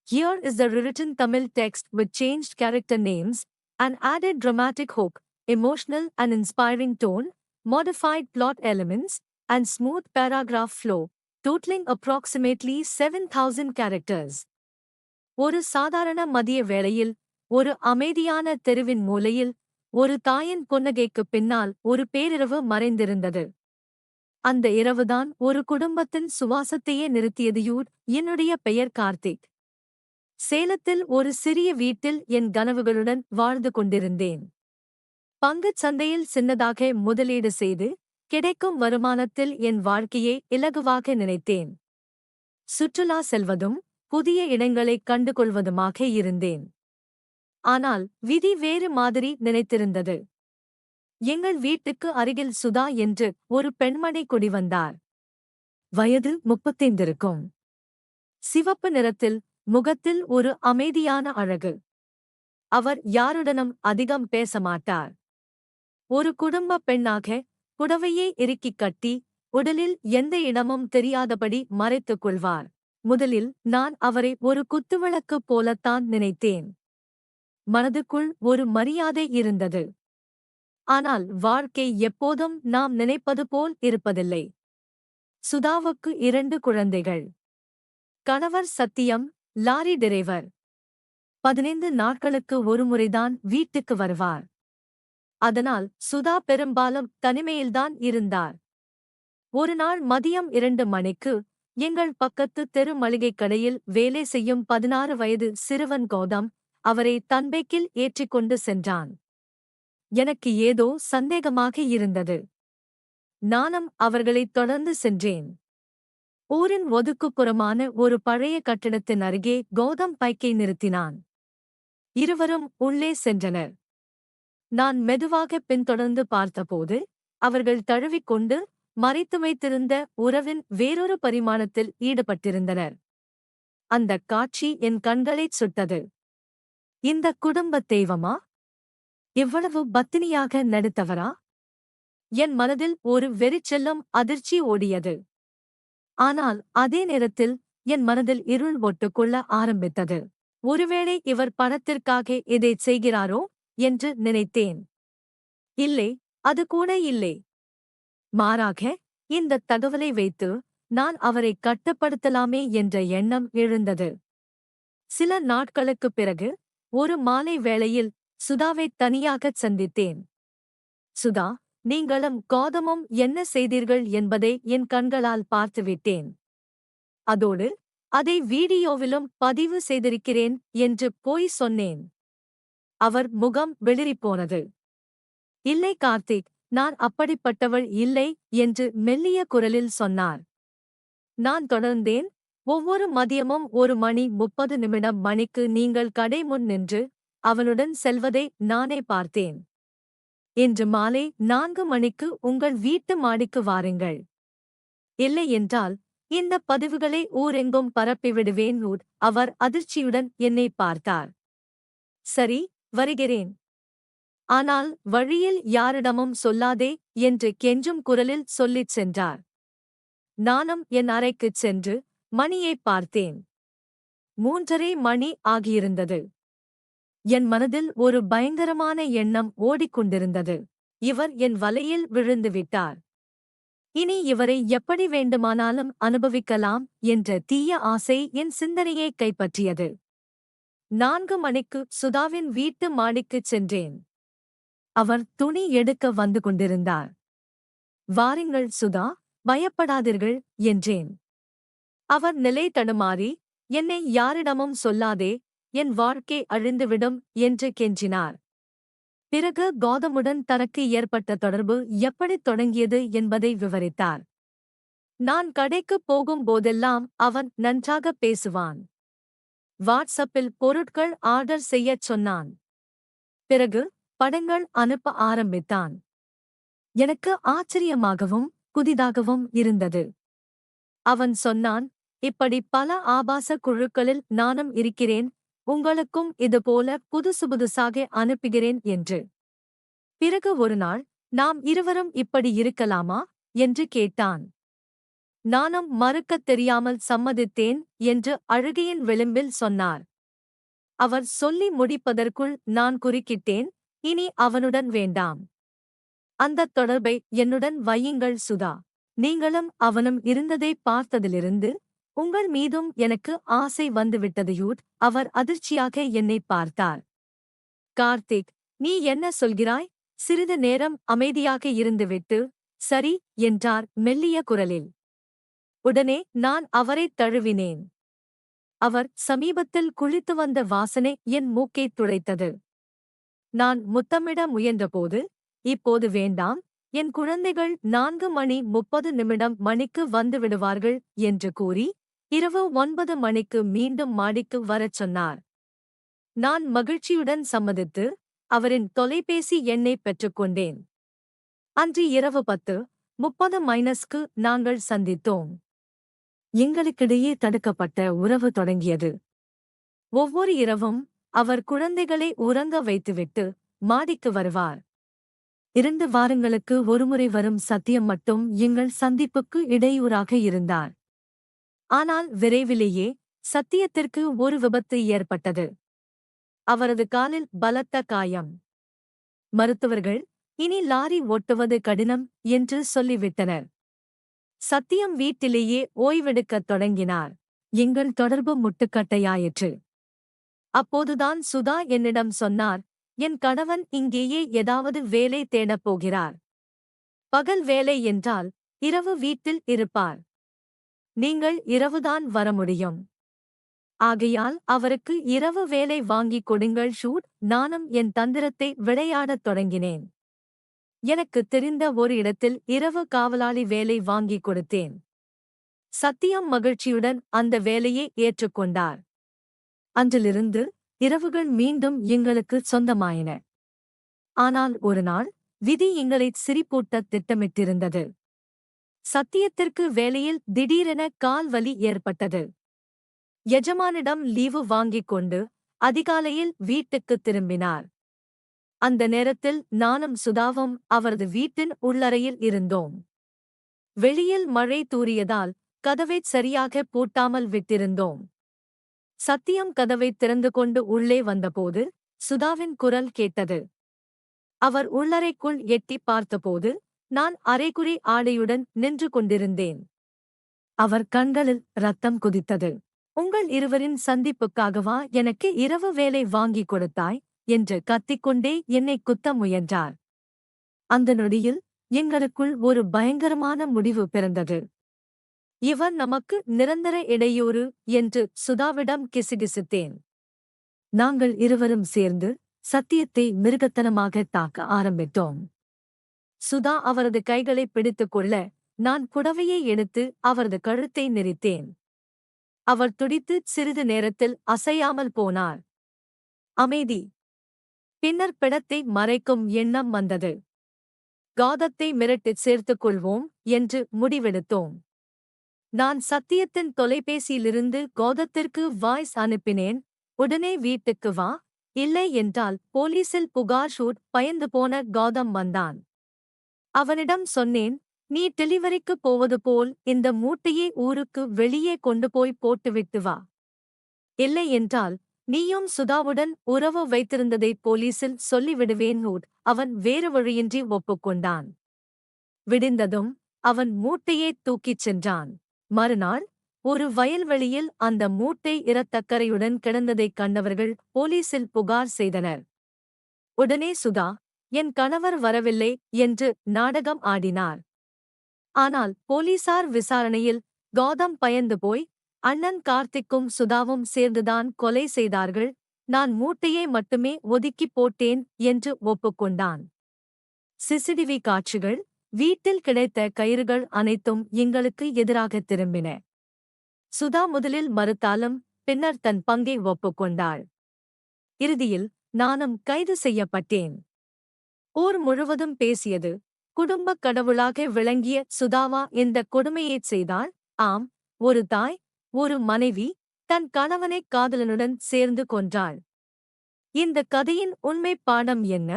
Here is the rewritten Tamil text with changed character names, an added dramatic hook, emotional and inspiring tone, modified plot elements, and smooth paragraph flow, totaling approximately 7,000 characters. ஒரு சாதாரண மதிய வேளையில், ஒரு அமைதியான தெருவின் மூலையில், ஒரு தாயின் புன்னகைக்குப் பின்னால் ஒரு பேரிரவு மறைந்திருந்தது. அந்த இரவுதான் ஒரு குடும்பத்தின் சுவாசத்தையே நிறுத்தியது. என்னுடைய பெயர் கார்த்திக். சேலத்தில் ஒரு சிறிய வீட்டில் என் கனவுகளுடன் வாழ்ந்து கொண்டிருந்தேன். பங்குச் சந்தையில் சின்னதாக முதலீடு செய்து, கிடைக்கும் வருமானத்தில் என் வாழ்க்கையை இலகுவாக நினைத்தேன். சுற்றுலா செல்வதும், புதிய இடங்களைக் கண்டுகொள்வதுமாக இருந்தேன். ஆனால் விதி வேறு மாதிரி நினைத்திருந்தது. எங்கள் வீட்டுக்கு அருகில் சுதா என்று ஒரு பெண்மணி குடிவந்தார். வயது 35 இருக்கும். சிவப்பு நிறத்தில், முகத்தில் ஒரு அமைதியான அழகு. அவர் யாருடனும் அதிகம் பேச மாட்டார். ஒரு குடும்ப பெண்ணாக, புடவையை இறுக்கிக் கட்டி, உடலில் எந்த இடமும் தெரியாதபடி மறைத்துக் கொள்வார். முதலில் நான் அவரை ஒரு குத்துவிளக்கு போலத்தான் நினைத்தேன். மனதுக்குள் ஒரு மரியாதை இருந்தது. ஆனால் வாழ்க்கை எப்போதும் நாம் நினைப்பது போல் இருப்பதில்லை. சுதாவுக்கு 2 குழந்தைகள். கணவர் சத்தியம், லாரி டிரைவர். 15 நாட்களுக்கு ஒருமுறைதான் வீட்டுக்கு வருவார். அதனால் சுதா பெரும்பாலும் தனிமையில்தான் இருந்தார். ஒரு நாள் மதியம் 2 மணிக்கு, எங்கள் பக்கத்து தெரு மளிகைக் கடையில் வேலை செய்யும் 16 வயது சிறுவன் கௌதம் அவரை தன் பைக்கில் ஏற்றிக்கொண்டு சென்றான். எனக்கு ஏதோ சந்தேகமாக இருந்தது. நானும் அவர்களைத் தொடர்ந்து சென்றேன். ஊரின் ஒதுக்குப்புறமான ஒரு பழைய கட்டிடத்தின் அருகே கௌதம் பைக்கை நிறுத்தினான். இருவரும் உள்ளே சென்றனர். நான் மெதுவாக பின்தொடர்ந்து பார்த்தபோது, அவர்கள் தழுவிக்கொண்டு, மறைத்து வைத்திருந்த உறவின் வேறொரு பரிமாணத்தில் ஈடுபட்டிருந்தனர். அந்தக் காட்சி என் கண்களைச் சுட்டது. இந்த குடும்பத் தெய்வமா? இவ்வளவு பத்தினியாக நடித்தவரா? என் மனதில் ஒரு வெறிச்செல்லும் அதிர்ச்சி ஓடியது. ஆனால் அதே நேரத்தில் என் மனதில் இருள் ஒட்டுக்கொள்ள ஆரம்பித்தது. ஒருவேளை இவர் பணத்திற்காக இதைச் செய்கிறாரோ என்று நினைத்தேன். இல்லை, அது கூட இல்லை. மாறாக, இந்தத் தகவலை வைத்து நான் அவரை கட்டுப்படுத்தலாமே என்ற எண்ணம் எழுந்தது. சில நாட்களுக்குப் பிறகு, ஒரு மாலை வேளையில் சுதாவைத் தனியாகச் சந்தித்தேன். சுதா, நீங்களும் கௌதமும் என்ன செய்தீர்கள் என்பதை என் கண்களால் பார்த்துவிட்டேன். அதோடு, அதை வீடியோவிலும் பதிவு செய்திருக்கிறேன் என்று போய் சொன்னேன். அவர் முகம் வெளிறிப்போனது. இல்லை கார்த்திக், நான் அப்படிப்பட்டவள் இல்லை என்று மெல்லிய குரலில் சொன்னார். நான் தொடர்ந்தேன். ஒவ்வொரு மதியமும் 1:30 மணிக்கு நீங்கள் கடை முன் நின்று அவனுடன் செல்வதை நானே பார்த்தேன். இன்று மாலை 4 மணிக்கு உங்கள் வீட்டு மாடிக்கு வாருங்கள். இல்லை என்றால், இந்த பதிவுகளை ஊரெங்கும் பரப்பிவிடுவேன். அவர் அதிர்ச்சியுடன் என்னை பார்த்தார். சரி, வருகிறேன். ஆனால் வழியில் யாரிடமும் சொல்லாதே என்று கெஞ்சும் குரலில் சொல்லிச் சென்றார். நானும் என் அறைக்குச் சென்று மணியைப் பார்த்தேன். 3:30 மணி ஆகியிருந்தது. என் மனதில் ஒரு பயங்கரமான எண்ணம் ஓடிக்கொண்டிருந்தது. இவர் என் வலையில் விழுந்துவிட்டார். இனி இவரை எப்படி வேண்டுமானாலும் அனுபவிக்கலாம் என்ற தீய ஆசை என் சிந்தனையை கைப்பற்றியது. 4 மணிக்கு சுதாவின் வீட்டு மாடிக்குச் சென்றேன். அவர் துணி எடுக்க வந்து கொண்டிருந்தார். வாருங்கள் சுதா, பயப்படாதீர்கள் என்றேன். அவர் நிலை தடுமாறி, என்னை யாரிடமும் சொல்லாதே, என் வாழ்க்கை அழிந்துவிடும் என்று கெஞ்சினார். பிறகு கௌதமுடன் தனக்கு ஏற்பட்ட தொடர்பு எப்படித் தொடங்கியது என்பதை விவரித்தார். நான் கடைக்குப் போகும் போதெல்லாம் அவன் நன்றாக பேசுவான். வாட்ஸ்அப்பில் பொருட்கள் ஆர்டர் செய்யச் சொன்னான். பிறகு படங்கள் அனுப்ப ஆரம்பித்தான். எனக்கு ஆச்சரியமாகவும் புதிதாகவும் இருந்தது. அவன் சொன்னான், இப்படி பல ஆபாச குழுக்களில் நானும் இருக்கிறேன், உங்களுக்கும் இதுபோல புதுசாக அனுப்புகிறேன் என்று. பிறகு ஒரு நாள், நாம் இருவரும் இப்படி இருக்கலாமா என்று கேட்டான். நானும் மறுக்கத் தெரியாமல் சம்மதித்தேன் என்று அழுகையின் விளிம்பில் சொன்னார். அவர் சொல்லி முடிப்பதற்குள் நான் குறுக்கிட்டேன், இனி அவனுடன் வேண்டாம். அந்தத் தொடர்பை என்னுடன் வையுங்கள் சுதா. நீங்களும் அவனும் இருந்ததை பார்த்ததிலிருந்து உங்கள் மீதும் எனக்கு ஆசை வந்துவிட்டதையூட். அவர் அதிர்ச்சியாக என்னைப் பார்த்தார். கார்த்திக், நீ என்ன சொல்கிறாய்? சிறிது நேரம் அமைதியாக இருந்துவிட்டு, சரி என்றார் மெல்லிய குரலில். உடனே நான் அவரைத் தழுவினேன். அவர் சமீபத்தில் குளித்து வந்த வாசனை என் மூக்கைத் துளைத்தது. நான் முத்தமிட முயன்றபோது, இப்போது வேண்டாம், என் குழந்தைகள் 4:30 மணிக்கு வந்துவிடுவார்கள் என்று கூறி, இரவு 9 மணிக்கு மீண்டும் மாடிக்கு வரச் சொன்னார். நான் மகிழ்ச்சியுடன் சம்மதித்து, அவரின் தொலைபேசி எண்ணைப் பெற்றுக்கொண்டேன். அன்று இரவு 10:30க்கு நாங்கள் சந்தித்தோம். எங்களுக்கிடையே தடுக்கப்பட்ட உறவு தொடங்கியது. ஒவ்வொரு இரவும் அவர் குழந்தைகளை உறங்க வைத்துவிட்டு மாடிக்கு வருவார். 2 வாரங்களுக்கு ஒருமுறை வரும் சத்தியம் மட்டும் எங்கள் சந்திப்புக்கு இடையூறாக இருந்தார். ஆனால் விரைவிலேயே சத்தியத்திற்கு ஒரு விபத்து ஏற்பட்டது. அவரது காலில் பலத்த காயம். மருத்துவர்கள் இனி லாரி ஓட்டுவது கடினம் என்று சொல்லிவிட்டனர். சத்தியம் வீட்டிலேயே ஓய்வெடுக்கத் தொடங்கினார். எங்கள் தொடர்பு முட்டுக்கட்டையாயிற்று. அப்போதுதான் சுதா என்னிடம் சொன்னார், என் கணவன் இங்கேயே ஏதாவது வேலை தேடப் போகிறார். பகல் வேலை என்றால் இரவு வீட்டில் இருப்பார். நீங்கள் இரவுதான் வர முடியும். ஆகையால் அவருக்கு இரவு வேலை வாங்கிக் கொடுங்கள் ஷூட். நானும் என் தந்திரத்தை விளையாடத் தொடங்கினேன். எனக்கு தெரிந்த ஒரு இடத்தில் இரவு காவலாளி வேலை வாங்கிக் கொடுத்தேன். சத்தியம் மகிழ்ச்சியுடன் அந்த வேலையை ஏற்றுக்கொண்டார். அன்றிலிருந்து இரவுகள் மீண்டும் எங்களுக்கு சொந்தமாயின. ஆனால் ஒரு நாள் விதி எங்களைச் சிரிப்பூட்டத் திட்டமிட்டிருந்தது. சத்தியத்திற்கு வேலையில் திடீரென கால் வலி ஏற்பட்டது. எஜமானிடம் லீவு வாங்கிக் கொண்டு அதிகாலையில் வீட்டுக்குத் திரும்பினார். அந்த நேரத்தில் நானும் சுதாவும் அவரது வீட்டின் உள்ளறையில் இருந்தோம். வெளியில் மழை தூறியதால் கதவைச் சரியாக பூட்டாமல் விட்டிருந்தோம். சத்தியம் கதவைத் திறந்து கொண்டு உள்ளே வந்தபோது சுதாவின் குரல் கேட்டது. அவர் உள்ளறைக்குள் எட்டிப் பார்த்தபோது நான் அரைகுறை ஆடையுடன் நின்று கொண்டிருந்தேன். அவர் கண்களில் ரத்தம் குதித்தது. உங்கள் இருவரின் சந்திப்புக்காகவா எனக்கு இரவு வேலை வாங்கிக் கொடுத்தாய் என்று கத்திக்கொண்டே என்னைக் குத்த முயன்றார். அந்த நொடியில் எங்களுக்குள் ஒரு பயங்கரமான முடிவு பிறந்தது. இவர் நமக்கு நிரந்தர இடையூறு என்று சுதாவிடம் கிசுகிசுத்தேன். நாங்கள் இருவரும் சேர்ந்து சத்தியத்தை மிருகத்தனமாக தாக்க ஆரம்பித்தோம். சுதா அவரது கைகளை பிடித்துக் கொள்ள நான் புடவையை எடுத்து அவரது கழுத்தை நெரித்தேன். அவர் துடித்து சிறிது நேரத்தில் அசையாமல் போனார். அமைதி. பின்னர் பிடத்தை மறைக்கும் எண்ணம் வந்தது. காதத்தை மிரட்டிச் சேர்த்துக் கொள்வோம் என்று முடிவெடுத்தோம். நான் சத்தியத்தின் தொலைபேசியிலிருந்து கோதத்திற்கு வாய்ஸ் அனுப்பினேன், உடனே வீட்டுக்கு வா, இல்லை என்றால் போலீசில் புகார் ஷூட். பயந்து போன கௌதம் வந்தான். அவனிடம் சொன்னேன், நீ டெலிவரிக்கு போவது போல் இந்த மூட்டையை ஊருக்கு வெளியே கொண்டு போய் போட்டுவிட்டு வா. இல்லை என்றால் நீயும் சுதாவுடன் உறவு வைத்திருந்ததை போலீசில் சொல்லிவிடுவேன் ஹூட். அவன் வேறு வழியின்றி ஒப்புக்கொண்டான். விடிந்ததும் அவன் மூட்டையைத் தூக்கிச் சென்றான். மறுநாள் ஒரு வயல்வெளியில் அந்த மூட்டை இரத்தக்கரையுடன் கிடந்ததைக் கண்டவர்கள் போலீசில் புகார் செய்தனர். உடனே சுதா, என் கணவர் வரவில்லை என்று நாடகம் ஆடினார். ஆனால் போலீசார் விசாரணையில் கௌதம் பயந்து போய், அண்ணன் கார்த்திக்கும் சுதாவும் சேர்ந்துதான் கொலை செய்தார்கள், நான் மூட்டையை மட்டுமே ஒதுக்கிப் போட்டேன் என்று ஒப்புக்கொண்டான். சிசிடிவி காட்சிகள், வீட்டில் கிடைத்த கயிறுகள் அனைத்தும் எங்களுக்கு எதிராகத் திரும்பின. சுதா முதலில் மறுத்தாலும் பின்னர் தன் பங்கை ஒப்புக்கொண்டாள். இறுதியில் நானும் கைது செய்யப்பட்டேன். ஊர் முழுவதும் பேசியது. குடும்பக் கடவுளாக விளங்கிய சுதாவா இந்த கொடுமையைச் செய்தாள்? ஆம், ஒரு தாய், ஒரு மனைவி தன் கணவனைக் காதலனுடன் சேர்ந்து கொன்றாள். இந்த கதையின் உண்மைப் பாடம் என்ன?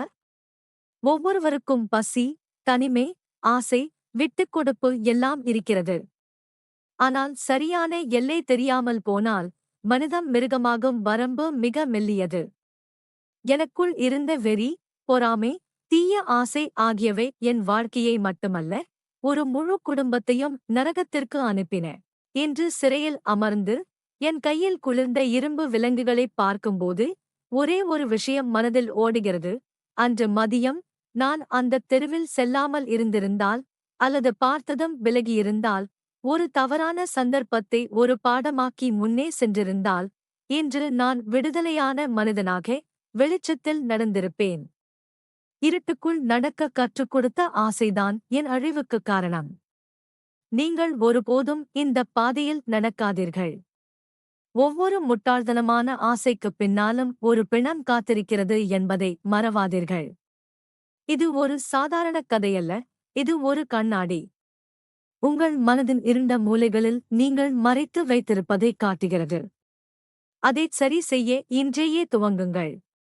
ஒவ்வொருவருக்கும் பசி, தனிமை, ஆசை, விட்டுக்கொடுப்பு எல்லாம் இருக்கிறது. ஆனால் சரியான எல்லை தெரியாமல் போனால் மனிதம் மிருகமாகும் வரம்பு மிக மெல்லியது. எனக்குள் இருந்த வெறி, பொறாமை, தீய ஆசை ஆகியவை என் வாழ்க்கையை மட்டுமல்ல, ஒரு முழு குடும்பத்தையும் நரகத்திற்கு அனுப்பின. இன்று சிறையில் அமர்ந்து என் கையில் குளிர்ந்த இரும்பு விலங்குகளைப் பார்க்கும்போது ஒரே ஒரு விஷயம் மனதில் ஓடுகிறது. அன்று மதியம் நான் அந்தத் தெருவில் செல்லாமல் இருந்திருந்தால், அல்லது பார்த்ததும் விலகியிருந்தால், ஒரு தவறான சந்தர்ப்பத்தை ஒரு பாடமாக்கி முன்னே சென்றிருந்தால், இன்று நான் விடுதலையான மனிதனாக வெளிச்சத்தில் நடந்திருப்பேன். இருட்டுக்குள் நடக்க கற்றுக் கொடுத்த ஆசைதான் என் அழிவுக்குக் காரணம். நீங்கள் ஒருபோதும் இந்தப் பாதையில் நடக்காதீர்கள். ஒவ்வொரு முட்டாள்தனமான ஆசைக்குப் பின்னாலும் ஒரு பிணம் காத்திருக்கிறது என்பதை மறவாதீர்கள். இது ஒரு சாதாரண கதையல்ல, இது ஒரு கண்ணாடி. உங்கள் மனதின் இருண்ட மூலைகளில் நீங்கள் மறைத்து வைத்திருப்பதைக் காட்டுகிறது. அதைச் சரி செய்ய இன்றேயே துவங்குங்கள்.